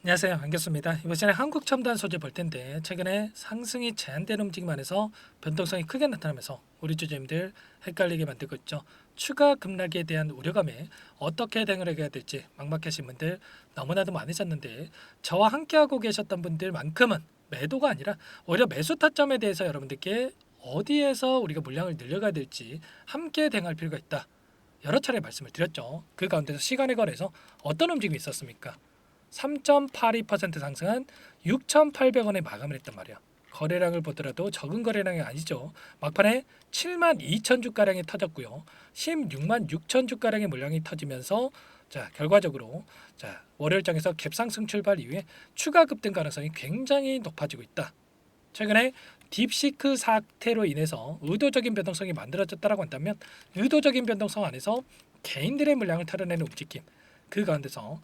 안녕하세요. 반갑습니다. 이번 시간에 한국 첨단 소재 볼 텐데 최근에 상승이 제한된 움직임 안에서 변동성이 크게 나타나면서 우리 주주님들 헷갈리게 만들고 있죠. 추가 급락에 대한 우려감에 어떻게 대응을 해야 될지 막막하신 분들 너무나도 많으셨는데 저와 함께하고 계셨던 분들만큼은 매도가 아니라 오히려 매수 타점에 대해서 여러분들께 어디에서 우리가 물량을 늘려가야 될지 함께 대응할 필요가 있다. 여러 차례 말씀을 드렸죠. 그 가운데서 시간에 걸해서 어떤 움직임이 있었습니까? 3.82% 상승한 6,800원에 마감을 했단 말이야. 거래량을 보더라도 적은 거래량이 아니죠. 막판에 7만 2천 주가량이 터졌고요. 16만 6천 주가량의 물량이 터지면서 자 결과적으로 자 월요일장에서 갭상승 출발 이후에 추가 급등 가능성이 굉장히 높아지고 있다. 최근에 딥시크 사태로 인해서 의도적인 변동성이 만들어졌다라고 한다면 의도적인 변동성 안에서 개인들의 물량을 털어내는 움직임 그 가운데서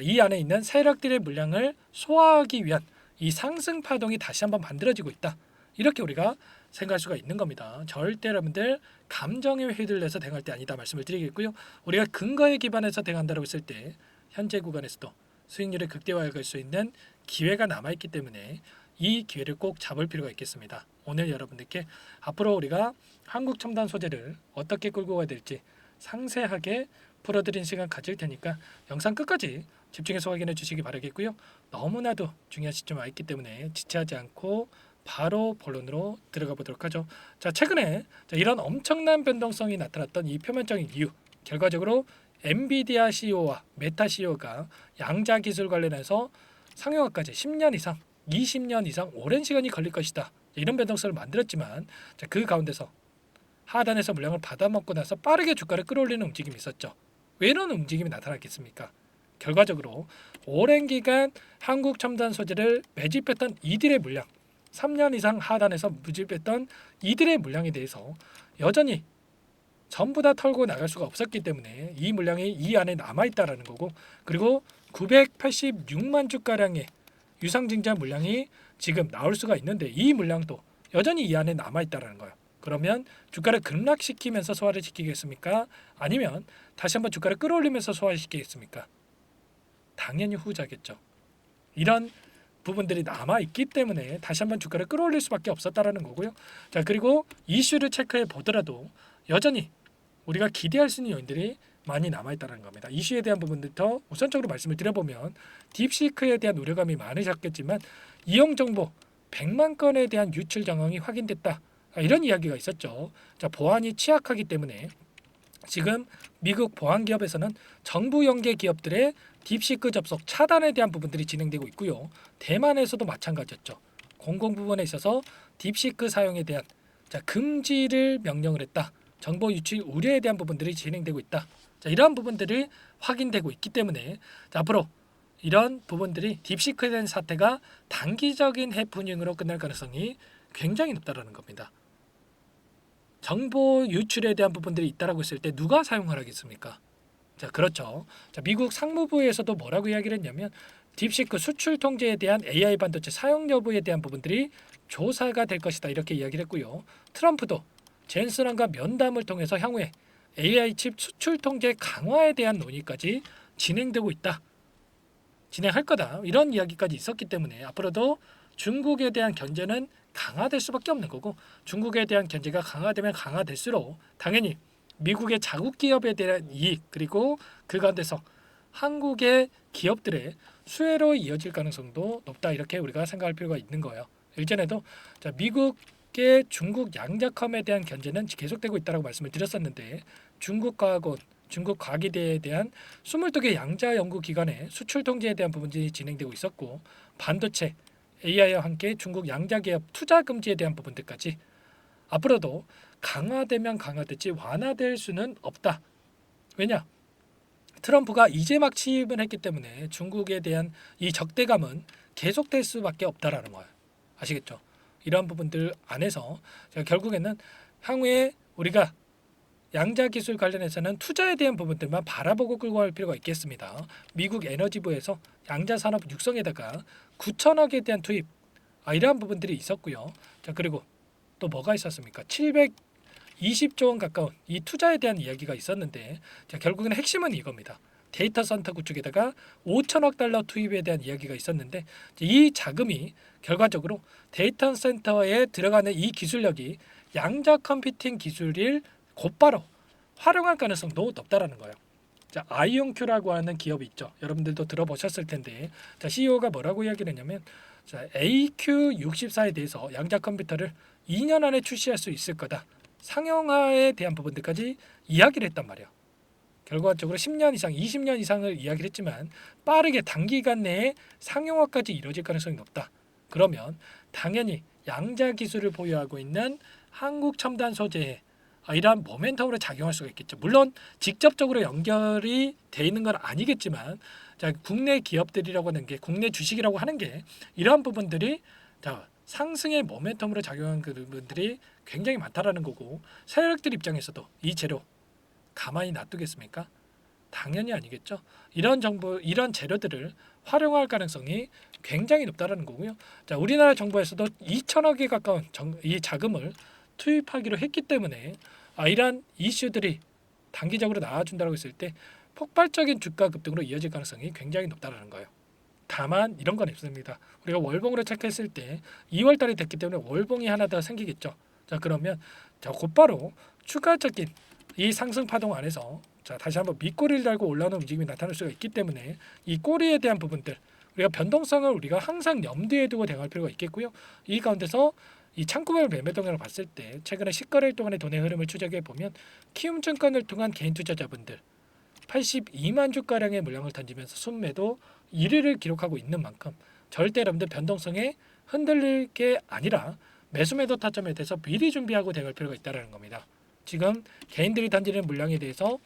이 안에 있는 세력들의 물량을 소화하기 위한 이 상승 파동이 다시 한번 만들어지고 있다. 이렇게 우리가 생각할 수가 있는 겁니다. 절대 여러분들 감정에 휘둘려서 대응할 때 아니다 말씀을 드리겠고요. 우리가 근거에 기반해서 대응한다고 했을 때 현재 구간에서도 수익률을 극대화할 수 있는 기회가 남아있기 때문에 이 기회를 꼭 잡을 필요가 있겠습니다. 오늘 여러분들께 앞으로 우리가 한국 첨단 소재를 어떻게 끌고 가야 될지 상세하게 풀어드린 시간 가질 테니까 영상 끝까지 집중해서 확인해 주시기 바라겠고요. 너무나도 중요한 시점에 와 있기 때문에 지체하지 않고 바로 본론으로 들어가 보도록 하죠. 자, 최근에 이런 엄청난 변동성이 나타났던 이 표면적인 이유, 결과적으로 엔비디아 CEO와 메타 CEO가 양자 기술 관련해서 상용화까지 10년 이상, 20년 이상 오랜 시간이 걸릴 것이다. 이런 변동성을 만들었지만 자, 그 가운데서 하단에서 물량을 받아먹고 나서 빠르게 주가를 끌어올리는 움직임이 있었죠. 왜 이런 움직임이 나타났겠습니까? 결과적으로 오랜 기간 한국 첨단 소재를 매집했던 이들의 물량, 3년 이상 하단에서 매집했던 이들의 물량에 대해서 여전히 전부 다 털고 나갈 수가 없었기 때문에 이 물량이 이 안에 남아 있다라는 거고, 그리고 986만 주가량의 유상증자 물량이 지금 나올 수가 있는데 이 물량도 여전히 이 안에 남아 있다라는 거예요. 그러면 주가를 급락시키면서 소화를 시키겠습니까? 아니면 다시 한번 주가를 끌어올리면서 소화시키겠습니까? 당연히 후자겠죠. 이런 부분들이 남아 있기 때문에 다시 한번 주가를 끌어올릴 수밖에 없었다라는 거고요. 자, 그리고 이슈를 체크해 보더라도 여전히 우리가 기대할 수 있는 요인들이 많이 남아 있다는 겁니다. 이슈에 대한 부분부터 우선적으로 말씀을 드려보면 딥시크에 대한 우려감이 많으셨겠지만 이용 정보 100만 건에 대한 유출 정황이 확인됐다. 이런 이야기가 있었죠. 자, 보안이 취약하기 때문에 지금 미국 보안 기업에서는 정부 연계 기업들의 딥시크 접속 차단에 대한 부분들이 진행되고 있고요. 대만에서도 마찬가지였죠. 공공 부분에 있어서 딥시크 사용에 대한 금지를 명령을 했다. 정보 유출 우려에 대한 부분들이 진행되고 있다. 자, 이러한 부분들이 확인되고 있기 때문에 앞으로 이런 부분들이 딥시크에 대한 사태가 단기적인 해프닝으로 끝날 가능성이 굉장히 높다라는 겁니다. 정보 유출에 대한 부분들이 있다라고 했을 때 누가 사용을 하겠습니까? 자, 그렇죠. 자, 미국 상무부에서도 뭐라고 이야기를 했냐면 딥시크 수출 통제에 대한 AI 반도체 사용 여부에 대한 부분들이 조사가 될 것이다 이렇게 이야기를 했고요. 트럼프도 젠슨왕과 면담을 통해서 향후에 AI 칩 수출 통제 강화에 대한 논의까지 진행되고 있다. 진행할 거다. 이런 이야기까지 있었기 때문에 앞으로도 중국에 대한 견제는 강화될 수밖에 없는 거고, 중국에 대한 견제가 강화되면 강화될수록 당연히 미국의 자국 기업에 대한 이익, 그리고 그 가운데서 한국의 기업들의 수혜로 이어질 가능성도 높다 이렇게 우리가 생각할 필요가 있는 거예요. 일전에도 미국의 중국 양자컴에 대한 견제는 계속되고 있다고 말씀을 드렸었는데, 중국 과학원, 중국 과기대에 대한 22개 양자 연구 기관의 수출 통제에 대한 부분이 진행되고 있었고, 반도체, AI와 함께 중국 양자 기업 투자 금지에 대한 부분들까지 앞으로도 강화되면 강화됐지 완화될 수는 없다. 왜냐? 트럼프가 이제 막 취임을 했기 때문에 중국에 대한 이 적대감은 계속될 수밖에 없다라는 거예요. 아시겠죠? 이러한 부분들 안에서 결국에는 향후에 우리가 양자 기술 관련해서는 투자에 대한 부분들만 바라보고 끌고 갈 필요가 있겠습니다. 미국 에너지부에서 양자 산업 육성에다가 9천억에 대한 투입, 이러한 부분들이 있었고요. 자, 그리고 또 뭐가 있었습니까? 720조 원 가까운 이 투자에 대한 이야기가 있었는데, 자, 결국에는 핵심은 이겁니다. 데이터 센터 구축에다가 5천억 달러 투입에 대한 이야기가 있었는데 이 자금이 결과적으로 데이터 센터에 들어가는 이 기술력이 양자 컴퓨팅 기술을 곧바로 활용할 가능성도 높다라는 거예요. 자, 아이온큐라고 하는 기업이 있죠. 여러분들도 들어보셨을 텐데, 자, CEO가 뭐라고 이야기를 했냐면, 자, AQ64에 대해서 양자 컴퓨터를 2년 안에 출시할 수 있을 거다. 상용화에 대한 부분들까지 이야기를 했단 말이에요. 결과적으로 10년 이상, 20년 이상을 이야기를 했지만 빠르게 단기간 내에 상용화까지 이루어질 가능성이 높다. 그러면 당연히 양자 기술을 보유하고 있는 한국 첨단 소재에 이러한 모멘텀으로 작용할 수가 있겠죠. 물론 직접적으로 연결이 돼 있는 건 아니겠지만, 자, 국내 기업들이라고 하는 게, 국내 주식이라고 하는 게 이러한 부분들이 자, 상승의 모멘텀으로 작용한 부분들이 굉장히 많다라는 거고, 세력들 입장에서도 이 재료 가만히 놔두겠습니까? 당연히 아니겠죠. 이런 정보, 이런 재료들을 활용할 가능성이 굉장히 높다라는 거고요. 자, 우리나라 정부에서도 2천억에 가까운 이 자금을 투입하기로 했기 때문에 이러한 이슈들이 단기적으로 나와준다고 했을 때 폭발적인 주가 급등으로 이어질 가능성이 굉장히 높다는 거예요. 다만 이런 건 있습니다. 우리가 월봉으로 체크했을 때 2월 달이 됐기 때문에 월봉이 하나 더 생기겠죠. 자, 그러면 자, 곧바로 추가적인 이 상승 파동 안에서 자, 다시 한번 밑꼬리를 달고 올라오는 움직임이 나타날 수가 있기 때문에 이 꼬리에 대한 부분들 우리가 변동성을 우리가 항상 염두에 두고 대응할 필요가 있겠고요. 이 가운데서 이 창구별 매매 동향을 봤을 때 최근에 10거래일 동안의 돈의 흐름을 추적해 보면 키움증권을 통한 개인 투자자분들 82만 주가량의 물량을 던지면서 순매도 1위를 기록하고 있는 만큼 절대 여러분들 변동성에 흔들릴 게 아니라 매수매도 타점에 대해서 미리 준비하고 대응할 필요가 있다는 겁니다. 지금 개인들이 던지는 물량에 대해서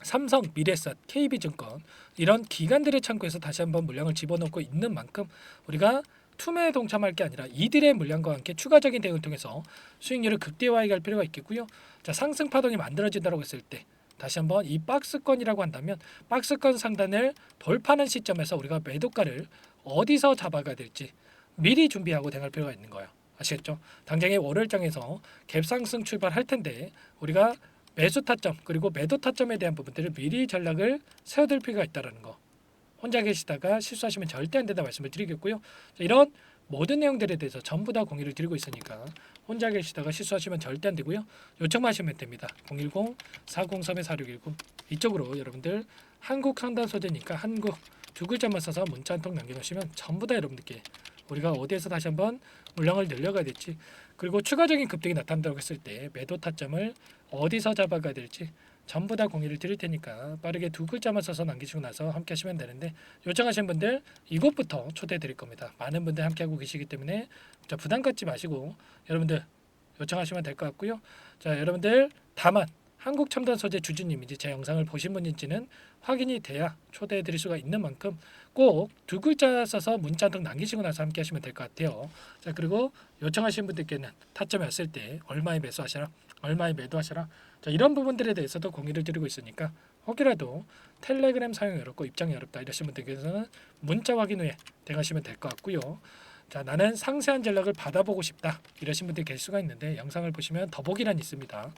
삼성, 미래에셋, KB증권 이런 기관들의 창구에서 다시 한번 물량을 집어넣고 있는 만큼 우리가 투매에 동참할 게 아니라 이들의 물량과 함께 추가적인 대응을 통해서 수익률을 극대화해 갈 필요가 있겠고요. 자, 상승 파동이 만들어진다고 했을 때 다시 한번 이 박스권이라고 한다면 박스권 상단을 돌파하는 시점에서 우리가 매도가를 어디서 잡아가야 될지 미리 준비하고 대응할 필요가 있는 거예요. 아시겠죠? 당장의 월요일장에서 갭상승 출발할 텐데 우리가 매수 타점 그리고 매도 타점에 대한 부분들을 미리 전략을 세워둘 필요가 있다는 거. 혼자 계시다가 실수하시면 절대 안 된다 말씀을 드리겠고요. 이런 모든 내용들에 대해서 전부 다 공유를 드리고 있으니까 혼자 계시다가 실수하시면 절대 안 되고요. 요청하시면 됩니다. 010-403-4619 이쪽으로 여러분들 한국 상단 소재니까 한국 두 글자만 써서 문자 한 통 남겨놓으시면 전부 다 여러분들께 우리가 어디에서 다시 한번 물량을 늘려가야 될지 그리고 추가적인 급등이 나타난다고 했을 때 매도 타점을 어디서 잡아가야 될지 전부 다 공유를 드릴 테니까 빠르게 두 글자만 써서 남기시고 나서 함께 하시면 되는데 요청하신 분들 이곳부터 초대해 드릴 겁니다. 많은 분들 함께 하고 계시기 때문에 자, 부담 갖지 마시고 여러분들 요청하시면 될 것 같고요. 자, 여러분들 다만 한국 첨단 소재 주주님인지 제 영상을 보신 분인지는 확인이 돼야 초대해 드릴 수가 있는 만큼 꼭 두 글자 써서 문자 등 남기시고 나서 함께 하시면 될 것 같아요. 자, 그리고 요청하신 분들께는 타점이 왔을 때 얼마에 매수하셔라 얼마에 매도하셔라 자, 이런 부분들에 대해서도 공유를 드리고 있으니까 혹이라도 텔레그램 사용이 어렵고 입장이 어렵다 이러신 분들께서는 문자 확인 후에 대응하시면 될 것 같고요. 자, 나는 상세한 전략을 받아보고 싶다 이러신 분들이 계실 수가 있는데 영상을 보시면 더보기란이 있습니다.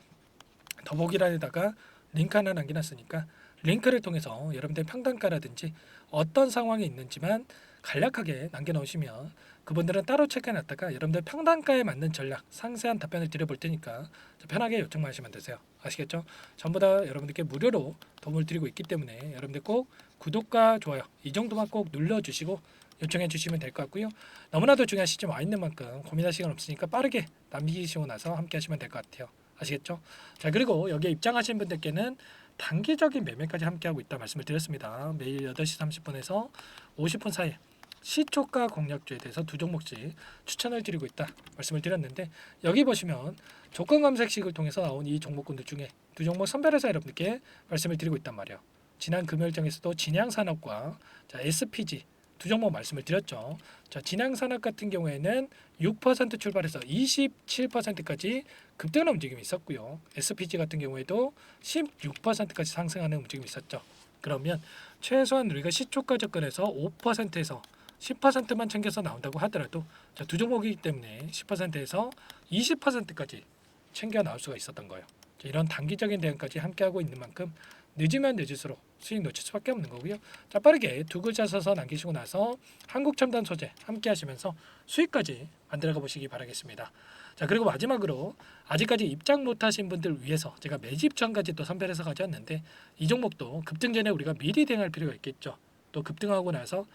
더보기란에다가 링크 하나 남겨놨으니까 링크를 통해서 여러분들 평단가라든지 어떤 상황이 있는지만 간략하게 남겨놓으시면 그분들은 따로 체크해놨다가 여러분들 평단가에 맞는 전략 상세한 답변을 드려볼 테니까 편하게 요청만 하시면 되세요. 아시겠죠? 전부 다 여러분들께 무료로 도움을 드리고 있기 때문에 여러분들 꼭 구독과 좋아요 이 정도만 꼭 눌러주시고 요청해 주시면 될 것 같고요. 너무나도 중요한 시점 와 있는 만큼 고민할 시간 없으니까 빠르게 남기시고 나서 함께 하시면 될 것 같아요. 아시겠죠? 자, 그리고 여기에 입장하신 분들께는 단기적인 매매까지 함께하고 있다 말씀을 드렸습니다. 매일 8시 30분에서 50분 사이에 시초가 공략주에 대해서 두 종목씩 추천을 드리고 있다 말씀을 드렸는데 여기 보시면 조건 검색식을 통해서 나온 이 종목군들 중에 두 종목 선별해서 여러분들께 말씀을 드리고 있단 말이에요. 지난 금요일장에서도 진양산업과 자, SPG 두 종목 말씀을 드렸죠. 자, 진양산업 같은 경우에는 6% 출발해서 27%까지 급등하는 움직임이 있었고요. SPG 같은 경우에도 16%까지 상승하는 움직임이 있었죠. 그러면 최소한 우리가 시초가 접근해서 5%에서 10%만 챙겨서 나온다고 하더라도 자, 두 종목이기 때문에 10%에서 20%까지 챙겨 나올 수가 있었던 거예요. 자, 이런 단기적인 대응까지 함께하고 있는 만큼 늦으면 늦을수록 수익 놓칠 수밖에 없는 거고요. 자, 빠르게 두 글자 써서 남기시고 나서 한국첨단 소재 함께 하시면서 수익까지 만들어가 보시기 바라겠습니다. 자, 그리고 마지막으로 아직까지 입장 못하신 분들 위해서 제가 매집 전까지 또 선별해서 가져왔는데 이 종목도 급등 전에 우리가 미리 대응할 필요가 있겠죠. 또 급등하고 나서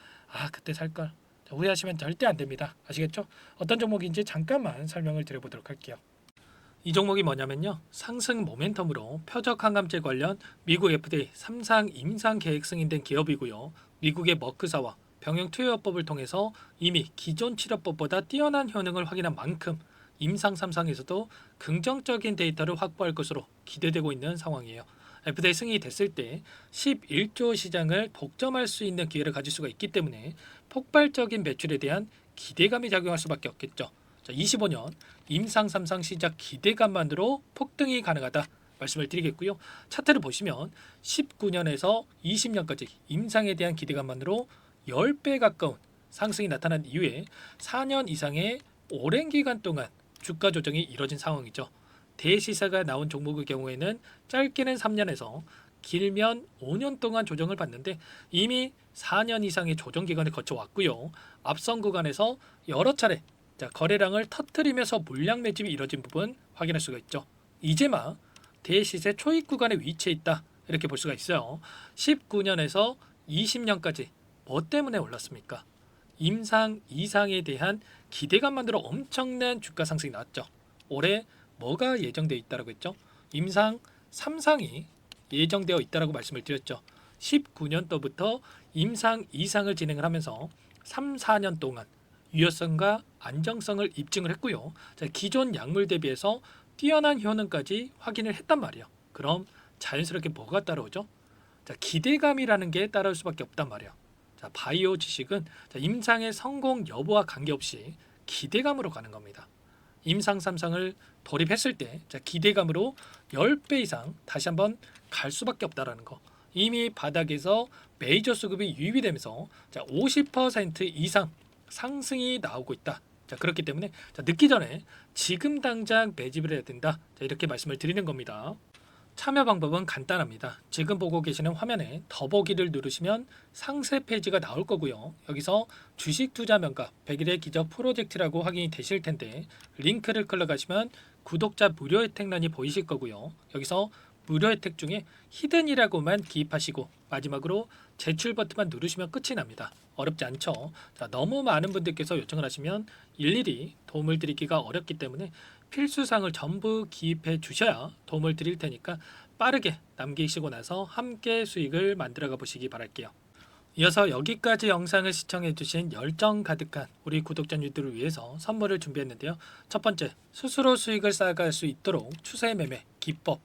그때 살걸 후회하시면 절대 안 됩니다. 아시겠죠? 어떤 종목인지 잠깐만 설명을 드려보도록 할게요. 이 종목이 뭐냐면요, 상승 모멘텀으로 표적 항암제 관련 미국 FDA 3상 임상 계획 승인된 기업이고요. 미국의 머크사와 병용 투여법을 통해서 이미 기존 치료법보다 뛰어난 효능을 확인한 만큼 임상 3상에서도 긍정적인 데이터를 확보할 것으로 기대되고 있는 상황이에요. FDA 승인이 됐을 때 11조 시장을 독점할 수 있는 기회를 가질 수가 있기 때문에 폭발적인 매출에 대한 기대감이 작용할 수밖에 없겠죠. 자, 25년 임상 3상 시작 기대감만으로 폭등이 가능하다 말씀을 드리겠고요. 차트를 보시면 19년에서 20년까지 임상에 대한 기대감만으로 10배 가까운 상승이 나타난 이후에 4년 이상의 오랜 기간 동안 주가 조정이 이뤄진 상황이죠. 대시세가 나온 종목의 경우에는 짧게는 3년에서 길면 5년 동안 조정을 받는데 이미 4년 이상의 조정 기간을 거쳐왔고요. 앞선 구간에서 여러 차례 거래량을 터뜨리면서 물량 매집이 이뤄진 부분 확인할 수가 있죠. 이제 막 대시세 초입 구간에 위치해 있다 이렇게 볼 수가 있어요. 19년에서 20년까지 뭐 때문에 올랐습니까? 임상 이상에 대한 기대감만으로 엄청난 주가 상승이 나왔죠. 올해 뭐가 예정되어 있다라고 했죠? 임상 3상이 예정되어 있다라고 말씀을 드렸죠. 19년도부터 임상 이상을 진행을 하면서 3, 4년 동안 유효성과 안정성을 입증을 했고요. 자, 기존 약물 대비해서 뛰어난 효능까지 확인을 했단 말이에요. 그럼 자연스럽게 뭐가 따라오죠? 자, 기대감이라는 게 따라올 수밖에 없단 말이에요. 자, 바이오 지식은 임상의 성공 여부와 관계없이 기대감으로 가는 겁니다. 임상 3상을 돌입했을 때 기대감으로 10배 이상 다시 한번 갈 수밖에 없다라는 거. 이미 바닥에서 메이저 수급이 유입이 되면서 50% 이상 상승이 나오고 있다. 자, 그렇기 때문에 늦기 전에 지금 당장 매집을 해야 된다. 자, 이렇게 말씀을 드리는 겁니다. 참여 방법은 간단합니다. 지금 보고 계시는 화면에 더보기를 누르시면 상세 페이지가 나올 거고요. 여기서 주식 투자 명가 100일의 기적 프로젝트라고 확인이 되실 텐데 링크를 클릭하시면 구독자 무료 혜택란이 보이실 거고요. 여기서 무료 혜택 중에 히든이라고만 기입하시고 마지막으로 제출 버튼만 누르시면 끝이 납니다. 어렵지 않죠? 자, 너무 많은 분들께서 요청을 하시면 일일이 도움을 드리기가 어렵기 때문에 필수사항을 전부 기입해 주셔야 도움을 드릴 테니까 빠르게 남기시고 나서 함께 수익을 만들어가 보시기 바랄게요. 이어서 여기까지 영상을 시청해 주신 열정 가득한 우리 구독자님들을 위해서 선물을 준비했는데요. 첫 번째, 스스로 수익을 쌓아갈 수 있도록 추세 매매 기법,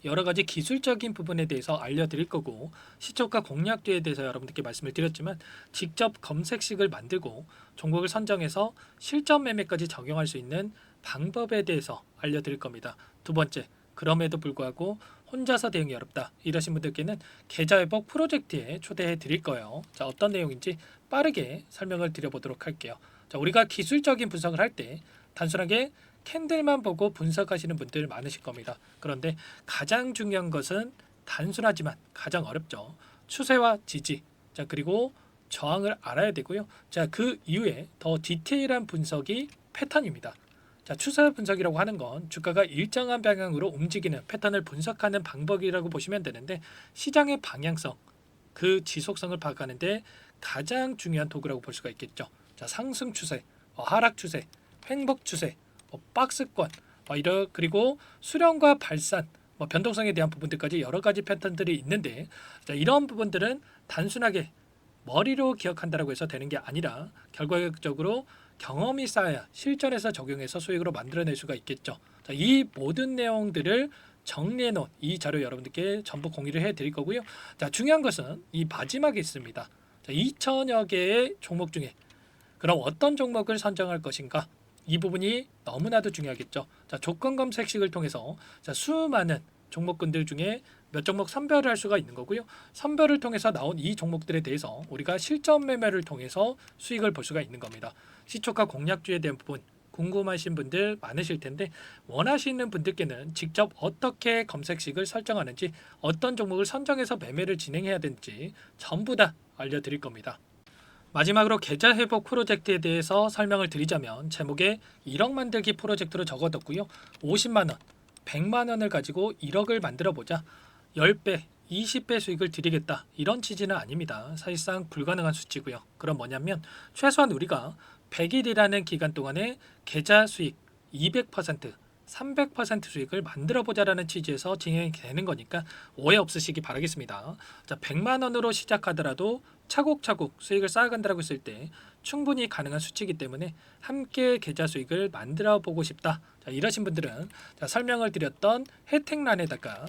여러 가지 기술적인 부분에 대해서 알려드릴 거고 시초가 공략도에 대해서 여러분들께 말씀을 드렸지만 직접 검색식을 만들고 종목을 선정해서 실전 매매까지 적용할 수 있는 방법에 대해서 알려드릴 겁니다. 두 번째, 그럼에도 불구하고 혼자서 대응이 어렵다 이러신 분들께는 계좌회복 프로젝트에 초대해 드릴 거예요. 자, 어떤 내용인지 빠르게 설명을 드려보도록 할게요. 자, 우리가 기술적인 분석을 할 때 단순하게 캔들만 보고 분석하시는 분들 많으실 겁니다. 그런데 가장 중요한 것은 단순하지만 가장 어렵죠. 추세와 지지, 자, 그리고 저항을 알아야 되고요. 자, 그 이후에 더 디테일한 분석이 패턴입니다. 자, 추세 분석이라고 하는 건 주가가 일정한 방향으로 움직이는 패턴을 분석하는 방법이라고 보시면 되는데 시장의 방향성, 그 지속성을 파악하는데 가장 중요한 도구라고 볼 수가 있겠죠. 자, 상승 추세, 하락 추세, 횡복 추세, 박스권, 그리고 수렴과 발산, 변동성에 대한 부분들까지 여러 가지 패턴들이 있는데 자, 이런 부분들은 단순하게 머리로 기억한다고 해서 되는 게 아니라 결과적으로 경험이 쌓아야 실전에서 적용해서 수익으로 만들어낼 수가 있겠죠. 자, 이 모든 내용들을 정리해 놓은 이 자료 여러분들께 전부 공유를 해 드릴 거고요. 자, 중요한 것은 이 마지막에 있습니다. 자, 2천여 개의 종목 중에 그럼 어떤 종목을 선정할 것인가? 이 부분이 너무나도 중요하겠죠. 자, 조건 검색식을 통해서 수많은 종목군들 중에 몇 종목 선별을 할 수가 있는 거고요. 선별을 통해서 나온 이 종목들에 대해서 우리가 실전 매매를 통해서 수익을 볼 수가 있는 겁니다. 시초가 공략주에 대한 부분 궁금하신 분들 많으실 텐데 원하시는 분들께는 직접 어떻게 검색식을 설정하는지 어떤 종목을 선정해서 매매를 진행해야 되는지 전부 다 알려드릴 겁니다. 마지막으로 계좌 회복 프로젝트에 대해서 설명을 드리자면 제목에 1억 만들기 프로젝트로 적어뒀고요. 50만 원, 100만 원을 가지고 1억을 만들어 보자. 10배, 20배 수익을 드리겠다. 이런 취지는 아닙니다. 사실상 불가능한 수치고요. 그럼 뭐냐면 최소한 우리가 100일이라는 기간 동안에 계좌 수익 200%, 300% 수익을 만들어 보자라는 취지에서 진행이 되는 거니까 오해 없으시기 바라겠습니다. 자, 100만 원으로 시작하더라도 차곡차곡 수익을 쌓아간다고 했을 때 충분히 가능한 수치이기 때문에 함께 계좌 수익을 만들어 보고 싶다. 자, 이러신 분들은 자, 설명을 드렸던 혜택란에다가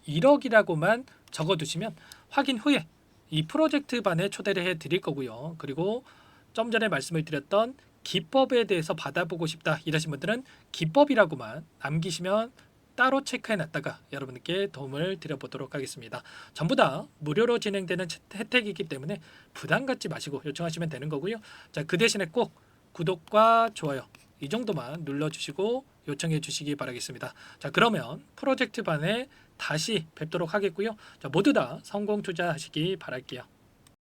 1억이라고만 적어두시면 확인 후에 이 프로젝트 반에 초대를 해 드릴 거고요. 그리고 좀 전에 말씀을 드렸던 기법에 대해서 받아보고 싶다 이러신 분들은 기법이라고만 남기시면 따로 체크해 놨다가 여러분께 도움을 드려보도록 하겠습니다. 전부 다 무료로 진행되는 혜택이기 때문에 부담 갖지 마시고 요청하시면 되는 거고요. 자, 그 대신에 꼭 구독과 좋아요 이 정도만 눌러주시고 요청해 주시기 바라겠습니다. 자, 그러면 프로젝트 반에 다시 뵙도록 하겠고요. 자, 모두 다 성공 투자하시기 바랄게요.